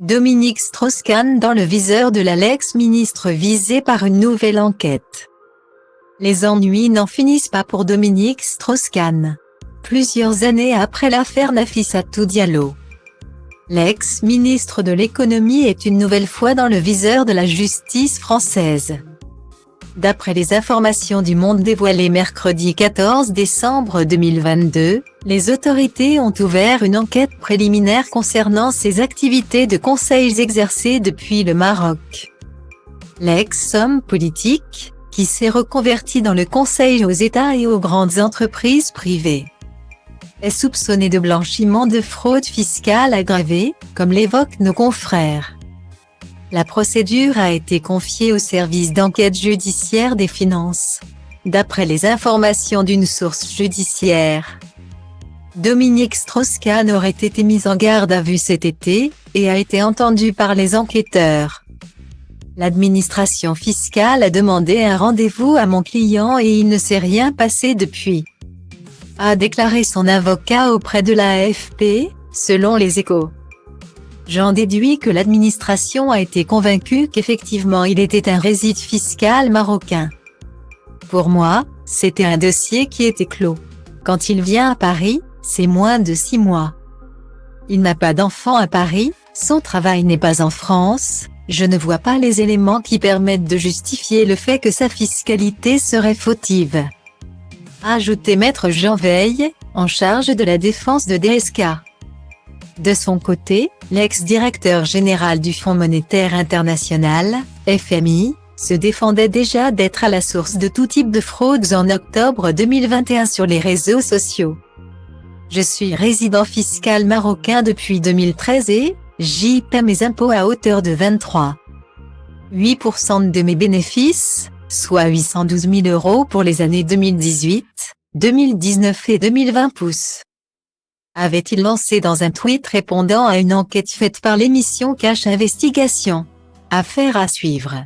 Dominique Strauss-Kahn dans le viseur de l'ex-ministre visé par une nouvelle enquête. Les ennuis n'en finissent pas pour Dominique Strauss-Kahn. Plusieurs années après l'affaire Nafissatou Diallo, l'ex-ministre de l'économie est une nouvelle fois dans le viseur de la justice française. D'après les informations du Monde dévoilées mercredi 14 décembre 2022, les autorités ont ouvert une enquête préliminaire concernant ses activités de conseil exercées depuis le Maroc. L'ex-homme politique, qui s'est reconverti dans le conseil aux États et aux grandes entreprises privées, est soupçonné de blanchiment de fraude fiscale aggravée, comme l'évoquent nos confrères. La procédure a été confiée au service d'enquête judiciaire des finances. D'après les informations d'une source judiciaire, Dominique Strauss-Kahn aurait été mis en garde à vue cet été, et a été entendu par les enquêteurs. L'administration fiscale a demandé un rendez-vous à mon client et il ne s'est rien passé depuis, a déclaré son avocat auprès de l'AFP, selon les Échos. J'en déduis que l'administration a été convaincue qu'effectivement il était un résident fiscal marocain. Pour moi, c'était un dossier qui était clos. Quand il vient à Paris, c'est moins de 6 mois. Il n'a pas d'enfant à Paris, son travail n'est pas en France, je ne vois pas les éléments qui permettent de justifier le fait que sa fiscalité serait fautive, a ajouté Maître Jean Veil, en charge de la défense de DSK. De son côté, l'ex-directeur général du Fonds monétaire international, FMI, se défendait déjà d'être à la source de tout type de fraudes en octobre 2021 sur les réseaux sociaux. Je suis résident fiscal marocain depuis 2013 et j'y paie mes impôts à hauteur de 23,8% de mes bénéfices, soit 812 000 € pour les années 2018, 2019 et 2020 avait-il lancé dans un tweet répondant à une enquête faite par l'émission Cash Investigation. Affaire à suivre.